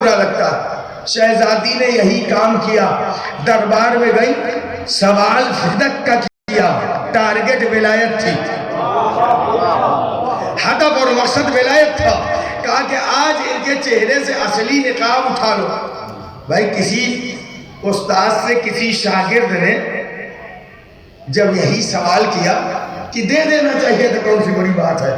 لگتا. شہزادی نے یہی کام کیا. دربار میں گئی, سوال فدق کا کیا. ٹارگٹ ولایت تھی, ہدف اور مقصد ولایت تھا. کہا کہ آج ان کے چہرے سے اصلی نقاب اٹھا لو. بھائی کسی استاد سے کسی شاگرد نے جب یہی سوال کیا کہ دے دینا چاہیے تو کون سی بڑی بات ہے.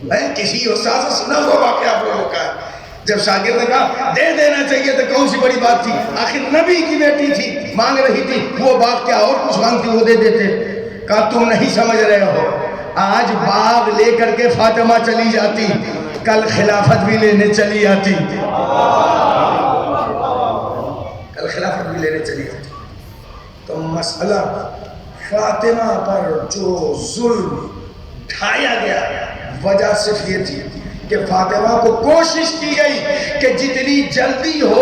بھائی کسی استاد سے سنا ہوا واقعہ آپ لوگوں کا, جب شاگرد نے کہا دے دینا چاہیے تو کون سی بڑی بات تھی, آخر نبی کی بیٹی تھی, مانگ رہی تھی, وہ باغ کیا اور کچھ مانگتی وہ دے دیتے. کہا تم نہیں سمجھ رہے ہو, آج باغ لے کر کے فاطمہ چلی جاتی, کل خلافت بھی لینے چلی آتی. کل خلافت بھی لینے چلی آتی. تو مسئلہ فاطمہ پر جو ظلم ڈھایا گیا وجہ صرف یہ تھی کہ فاطمہ کو کوشش کی گئی کہ جتنی جلدی ہو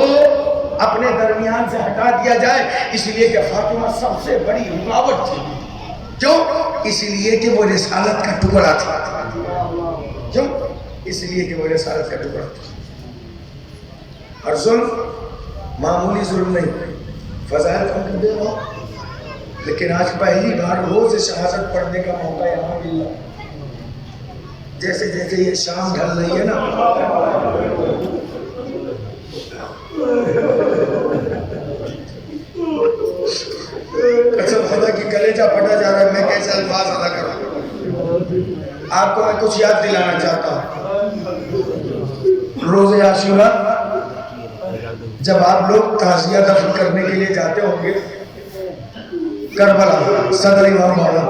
اپنے درمیان سے ہٹا دیا جائے, اس لیے کہ فاطمہ سب سے بڑی رکاوٹ تھی. کیوں؟ اس لیے کہ وہ رسالت کا ٹکڑا تھا. کیوں؟ اس لیے کہ وہ رسالت کا ٹکڑا تھا. اور ظلم معمولی ظلم نہیں, فضائل کم کر دے رہا. لیکن آج پہلی بار روز شہادت پڑھنے کا موقع یہاں ملا. جیسے جیسے یہ شام ڈھل رہی ہے نا, قسم خدا کی کلیجہ پھٹا جا رہا ہے. میں کیسے الفاظ ادا کروں؟ آپ کو میں کچھ یاد دلانا چاہتا ہوں. روز عاشورہ جب آپ لوگ تعزیہ دفن کرنے کے لیے جاتے ہوں گے کربلا, صدر امام باڑا,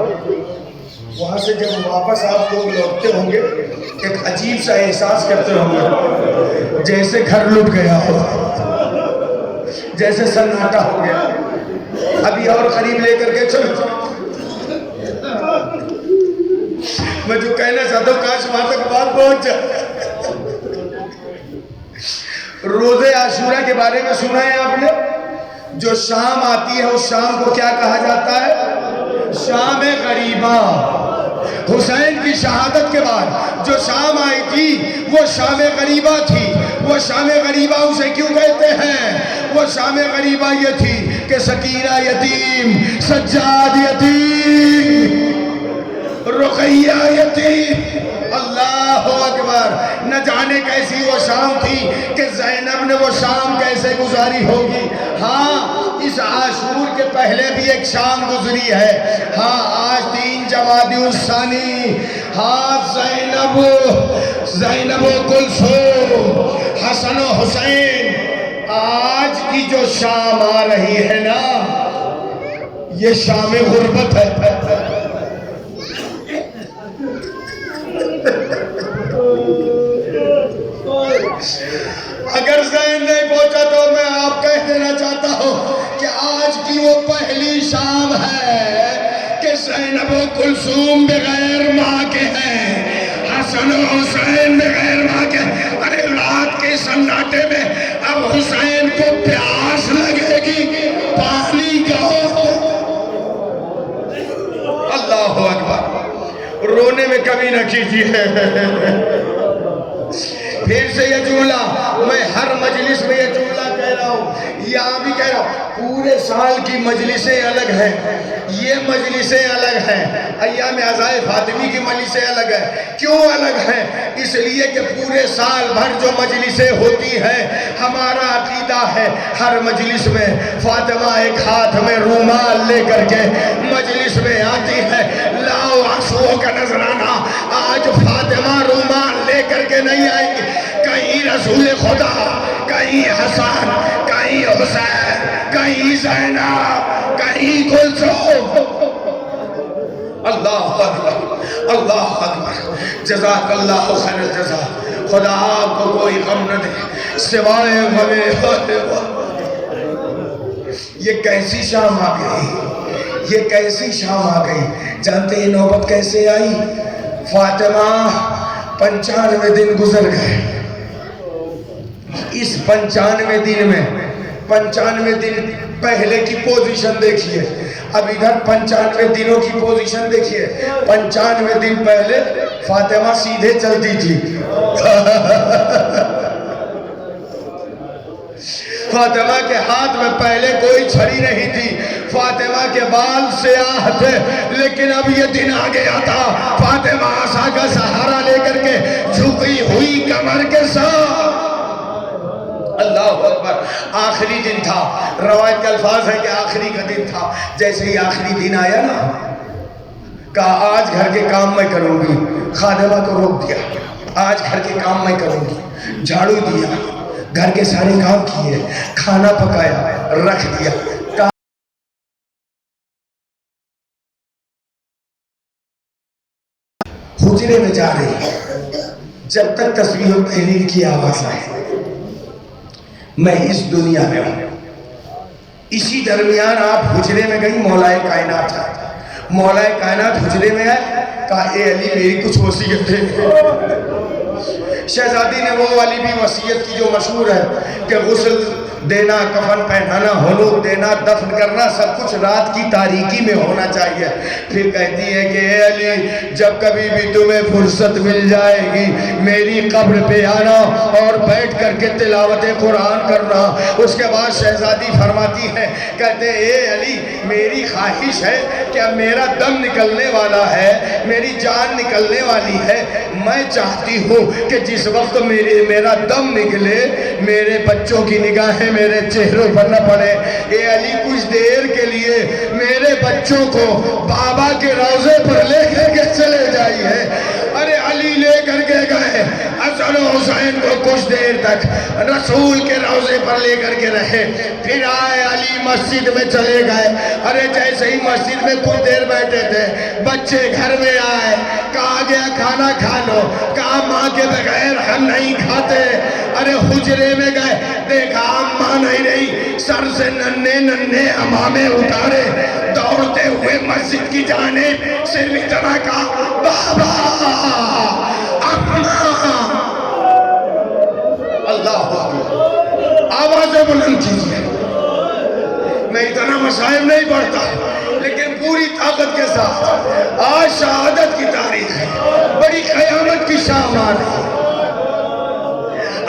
وہاں سے جب واپس آپ لوگ لوٹتے ہوں گے ایک عجیب سا احساس کرتے ہوں گے, جیسے گھر لٹ گیا ہو, جیسے سناٹا ہو گیا. ابھی اور قریب لے کر کے چلو. میں جو کہنا چاہتا ہوں کاش وہاں تک بات پہنچ جائے. روز عاشورہ کے بارے میں سنا ہے آپ نے؟ جو شام آتی ہے اس شام کو کیا کہا جاتا ہے؟ شام غریبہ. حسین کی شہادت کے بعد جو شام آئی تھی وہ شام غریبہ تھی. وہ شام غریبہ اسے کیوں کہتے ہیں؟ وہ شام غریبہ یہ تھی کہ سکینہ یتیم, سجاد یتیم, رقیہ یتیم. اللہ اکبر. نہ جانے کیسی وہ شام تھی کہ زینب نے وہ شام کیسے گزاری ہوگی. ہاں اس عاشور کے پہلے بھی ایک شام گزری ہے. ہاں آج 3 جمادی الثانی. ہاں زینب و کلثوم, حسن و حسین. آج کی جو شام آ رہی ہے نا یہ شام غربت ہے. اگر ذہن نہیں پہنچا تو میں آپ کہہ دینا چاہتا ہوں کہ آج کی وہ پہلی شام ہے کہ زینب و کلثوم بغیر ماں کے ہیں, حسن و حسین بغیر ماں کے. ارے رات کے سناٹے میں اب حسین کو پیاس لگے گی پانی کا. اللہ اکبر. رونے میں کمی نہ کیجیے. پھر سے یہ جملہ میں ہر مجلس میں یہ جملہ کہہ رہا ہوں, یہاں بھی کہہ رہا ہوں. پورے سال کی مجلسیں الگ ہیں, یہ مجلسیں الگ ہیں. ایام عزائے فاطمی کی مجلسیں الگ ہیں. کیوں الگ ہیں؟ اس لیے کہ پورے سال بھر جو مجلسیں ہوتی ہیں ہمارا عقیدہ ہے ہر مجلس میں فاطمہ ایک ہاتھ میں رومال لے کر کے مجلس میں آتی ہے. لاؤ آنسوؤں کا نذرانہ. آج فاطمہ رومال لے کر کے نہیں آئے گی. کہیں رسول خدا, کہیں حسن, کہیں حسین, کہیں زینب, کہیں کلثوم. اللہ اکبر, اللہ اکبر. جزاک اللہ خیر الجزا. خدا آپ کو کوئی غم نہ دے سوائے غم. یہ کیسی شام آ گئی, یہ کیسی شام آ گئی. جانتے ہیں نوبت کیسے آئی؟ فاطمہ 95 دن گزر گئے. اس 95 دن میں 95 دن پہلے کی پوزیشن دیکھیے, اب ادھر 95 دنوں کی پوزیشن دیکھیے. 95 دن پہلے فاطمہ سیدھے چلتی تھی. فاطمہ کے ہاتھ میں پہلے کوئی چھڑی نہیں تھی، فاطمہ کے بال سیاہ تھے، لیکن اب یہ دن آ گیا تھا فاطمہ عصا کا سہارا لے کر کے جھکی ہوئی کمر کے ساتھ. اللہ اکبر. آخری دن تھا، روایت کے الفاظ ہے کہ آخری کا دن تھا. جیسے ہی آخری دن آیا نا، کہا آج گھر کے کام میں کروں گی. خادمہ کو روک دیا، آج گھر کے کام میں کروں گی. جھاڑو دیا، گھر کے سارے کام کیے، کھانا پکایا، رکھ دیا. حجرے میں جا رہی جب تک تسبیح و تحلیل کی آواز آئے. میں اس دنیا میں ہوں. اسی درمیان آپ حجرے میں گئی، مولا کائنات آئے. مولا کائنات حجرے میں آئے، کہا اے علی میری کچھ وصیت ہے. شہزادی نے وہ والی بھی وصیت کی جو مشہور ہے کہ غسل دینا، کفن پہنانا، ہنوط دینا، دفن کرنا سب کچھ رات کی تاریکی میں ہونا چاہیے. پھر کہتی ہے کہ اے علی جب کبھی بھی تمہیں فرصت مل جائے گی میری قبر پہ آنا اور بیٹھ کر کے تلاوت قرآن کرنا. اس کے بعد شہزادی فرماتی ہے، کہتے ہیں اے علی میری خواہش ہے کہ اب میرا دم نکلنے والا ہے، میری جان نکلنے والی ہے. میں چاہتی ہوں کہ جس وقت میرا دم نکلے میرے بچوں کی نگاہیں میرے چہروں پر نہ پڑے. اے علی کچھ دیر کے لیے میرے بچوں کو بابا کے روضے پر لے کر کے چلے جائیے. ارے علی لے کر کے گئے حسن و حسین کو کچھ دیر تک رسول کے روضے پر لے کر کے رہے. پھر آئے علی مسجد میں چلے گئے. ارے جیسے ہی مسجد میں کچھ دیر بیٹھے تھے بچے گھر میں آئے، کہا گیا کھانا کھا لو. کہا ماں کے بغیر ہم نہیں کھاتے. ارے حجرے میں گئے، دیکھا اماں نہیں، سر سے ننھے ننھے امامے اتارے دوڑتے ہوئے مسجد کی جانب. صرف اتنا کہا بابا اماں. اللہ آوازیں بلند کیجیے. میں اتنا مصائب نہیں پڑھتا لیکن پوری طاقت کے ساتھ آج شہادت کی تاریخ ہے، بڑی قیامت کی شام آ رہی ہے.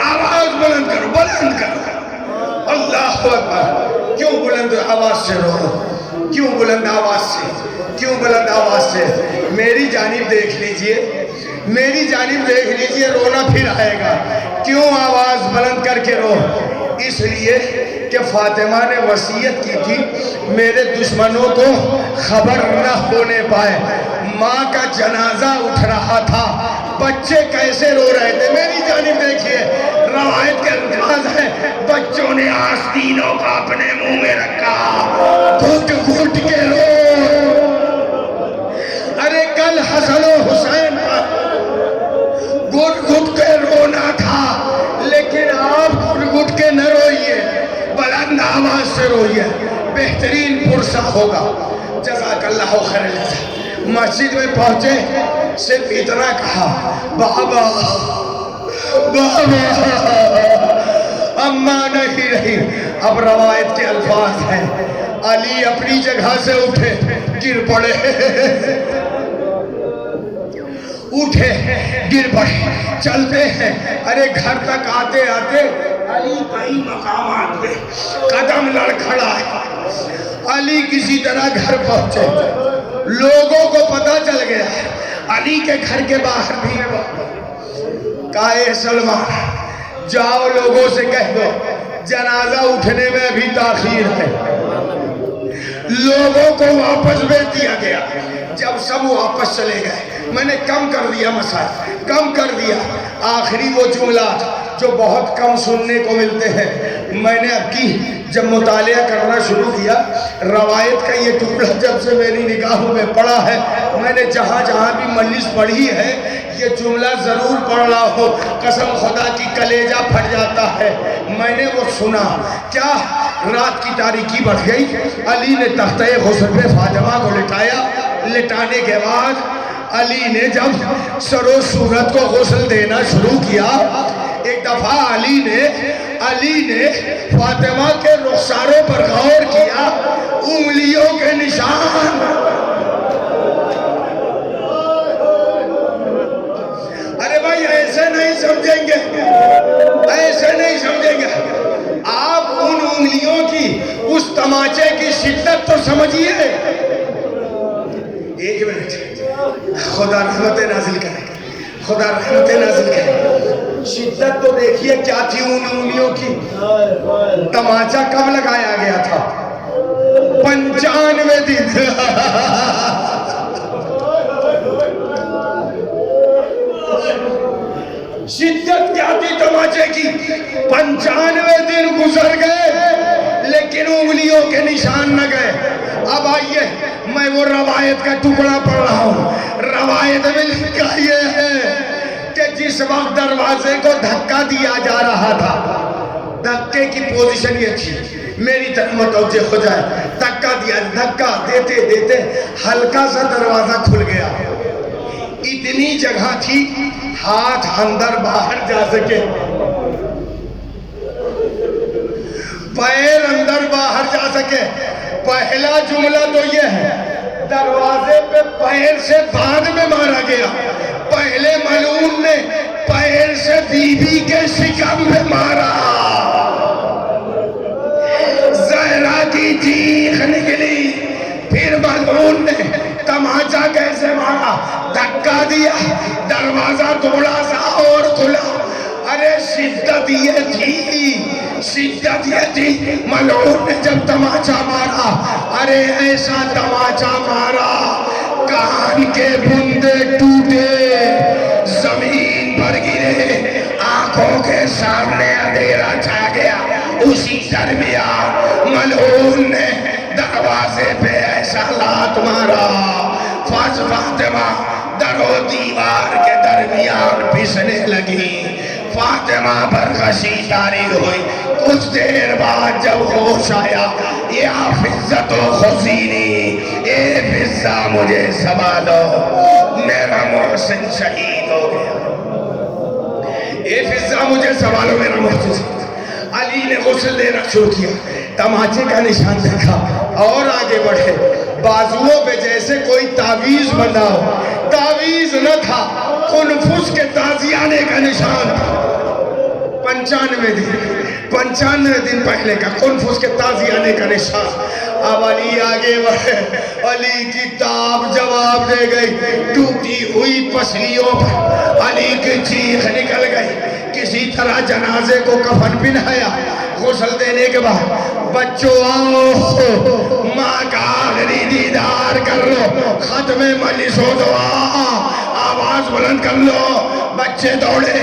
آواز بلند کرو، بلند کرو. اللہ اکبر. کیوں بلند آواز سے رو؟ کیوں بلند آواز سے؟ کیوں بلند آواز سے؟ میری جانب دیکھ لیجئے، میری جانب دیکھ لیجئے، رونا پھر آئے گا. کیوں آواز بلند کر کے رو؟ اس لیے کہ فاطمہ نے وصیت کی تھی میرے دشمنوں کو خبر نہ ہونے پائے. ماں کا جنازہ اٹھ رہا تھا، بچے کیسے رو رہے تھے. میری جانب دیکھیے، روایت کے الفاظ ہیں بچوں نے آستینوں کا اپنے منہ میں رکھا، گھٹ گھٹ کے رو. ارے کل حسن و حسین پر گھٹ گھٹ کے رونا تھا، لیکن آپ گھٹ گھٹ کے نہ روئیے، بلند آواز سے روئیے، بہترین پرسہ ہوگا. جزاک اللہ خیر الجزا. مسجد میں پہنچے، صرف اتنا کہا بابا بابا. اماں نہیں رہی. اب روایت کے الفاظ ہیں علی اپنی جگہ سے اٹھے، گر پڑے، اٹھے گر پڑے، چلتے ہیں. ارے گھر تک آتے آتے علی کئی مقامات پہ قدم لڑکھڑا ہے. علی کسی طرح گھر پہنچے، لوگوں کو پتہ چل گیا علی کے گھر کے باہر بھی. کہا اے سلمان جاؤ لوگوں سے کہہ دو جنازہ اٹھنے میں ابھی تاخیر ہے. لوگوں کو واپس بھیج دیا گیا. جب سب واپس چلے گئے میں نے کم کر دیا مسائل، کم کر دیا. آخری وہ جملات جو بہت کم سننے کو ملتے ہیں میں نے اب کی. جب مطالعہ کرنا شروع کیا روایت کا یہ ٹکڑا جب سے میری نگاہوں میں پڑا ہے، میں نے جہاں جہاں بھی مجلس پڑھی ہے یہ جملہ ضرور پڑھ رہا ہو. قسم خدا کی کلیجہ پھٹ جاتا ہے. میں نے وہ سنا. کیا رات کی تاریکی بڑھ گئی. علی نے تختہ غسل پہ فاطمہ کو لٹایا. لٹانے کے بعد علی نے جب سر و صورت کو غسل دینا شروع کیا، ایک دفعہ علی نے فاطمہ کے رخساروں پر غور کیا، انگلیوں کے نشان. ارے ایسے نہیں سمجھیں گے، ایسے نہیں سمجھیں گے. آپ ان شدت تو سمجھیے. ایک منٹ, خدا رحمتیں نازل کرے, خدا رحمتیں نازل کرے. شدت تو دیکھیے کیا تھی ان انگلیوں کی. تماچا کب لگایا گیا تھا؟ 95 دن. شدت کیا تھی تماچے کی؟ 95 دن گزر گئے لیکن انگلیوں کے نشان نہ گئے. اب آئیے میں وہ روایت کا ٹکڑا پڑھ رہا ہوں. روایت میں لکھا یہ ہے کہ جس وقت دروازے کو دھکا دیا جا رہا تھا, دھکے کی پوزیشن یہ تھی, میری طرف متوجہ ہو جائے, دھکا دیا, دھکا دیتے دیتے ہلکا سا دروازہ کھل گیا. اتنی جگہ تھی ہاتھ اندر باہر جا سکے, پیر اندر باہر جا سکے. پہلا جملہ تو یہ ہے, دروازے پہ پیر سے بعد میں مارا گیا. پہلے ملعون نے پیر سے بی بی کے شکم میں مارا, زہرا کی چیخ نکلی. پھر ملعون نے تماچا کیسے مارا؟ دھکا دیا, دروازہ تھوڑا سا اور کھلا. ارے شدت یہ تھی, شدت یہ تھی. ملعون نے جب تماچا مارا, ارے ایسا تماچا مارا کان کے بندے ٹوٹے, زمین پر گرے, آنکھوں کے سامنے اندھیرا چھا گیا. اسی درمیان ملعون نے دروازے پہ ایسا لات مارا, فاطمہ در و دیوار کے درمیان پسنے لگی. فاطمہ پر غشی طاری ہوئی. کچھ دیر بعد جب ہوش آیا, یا فضہ خزینی, اے فضہ مجھے سنبھالو, میرا محسن شہید ہو گیا. اے فضہ مجھے سنبھالو, میرا محسن. علی نے غسل دینا شروع کیا, تماچے کا نشان دیکھا اور آگے بڑھے. بازوؤں پہ جیسے کوئی تعویذ بندھا ہو. تعویذ نہ تھا, کنفس کے تازیانے کا نشان تھا. 95 دن پہلے کا کنفس کے تازیانے کا نشان. اب علی آگے بڑھے. علی کی تاب جواب دے گئی. ٹوٹی ہوئی پسلیوں پر علی کی چیخ نکل گئی. کسی طرح جنازے کو کفن پہنایا. غسل دینے کے بعد, بچوں آؤ ماں کا آخری دیدار کر لو, ختم مجلس و دعا, آواز بلند کر لو. بچے دوڑے,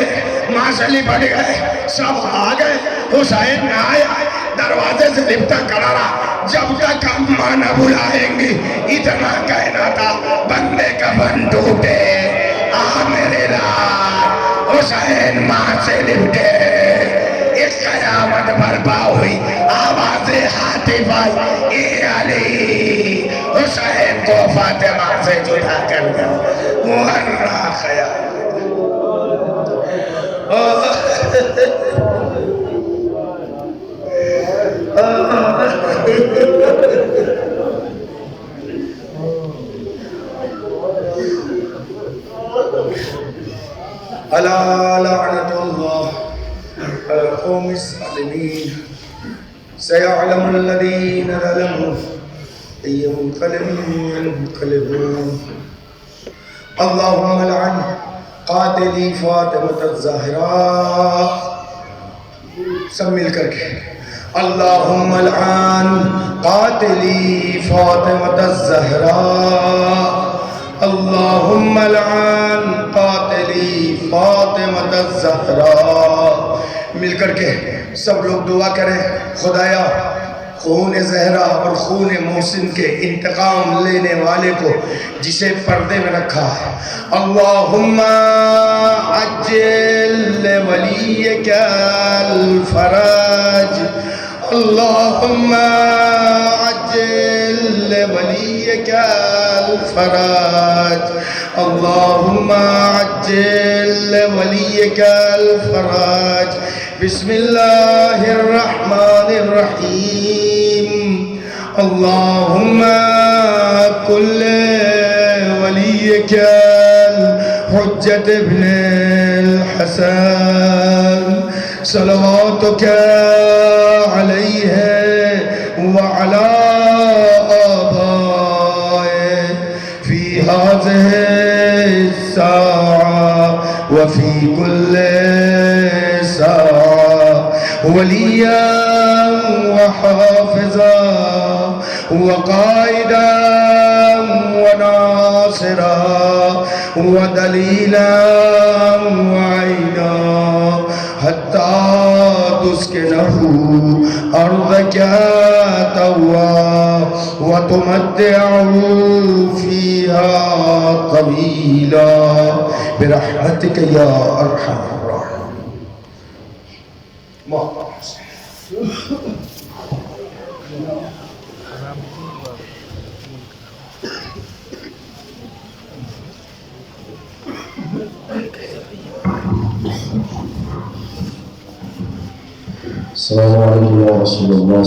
ماں سے لپٹ گئے, سب آ گئے. حسین نہ آیا, دروازے سے لپٹا کھڑا رہا. جب تک اماں نہ بلائیں گی اتنا کہنا تھا. بندے کفن ٹوٹے, آ میرے لال. حسین ماں سے لپٹے, ایک قیامت برپا ہوئی. آوازیں ہاتف آئی, اے علی. حسین کو فاطمہ سے جدا کر دیا. ورنہ خیال الا لعنت اللہ على القوم الظالمين سيعلم الذين ظلموا أي منقلب ينقلبون. اللهم لعن قاتلی فاطمة الزہراء. سب مل کر کے اللہم لعن قاتلی فاطمة الزہراء. اللہم لعن قاتلی فاطمة الزہراء. مل کر کے سب لوگ دعا کریں, خدایا خون زہرا اور خون محسن کے انتقام لینے والے کو جسے پردے میں رکھا ہے, اللہم عجل ولیک الفرج. اللہم عجل ولیک الفرج. اللہم عجل ولیک الفرج. بسم اللہ الرحمن الرحیم. اللہم کل ولیک الحجت ابن الحسن صلواتک علیہ وعلا وفي كل ساعة وليا وحافظا وقائدا وناصرا ودليلا وعينا حتى تسكنه أرضك توا وتمتعه فيها طويلا برحمتك يا أرحم الراحمين. السلام علیکم یا رسول اللہ.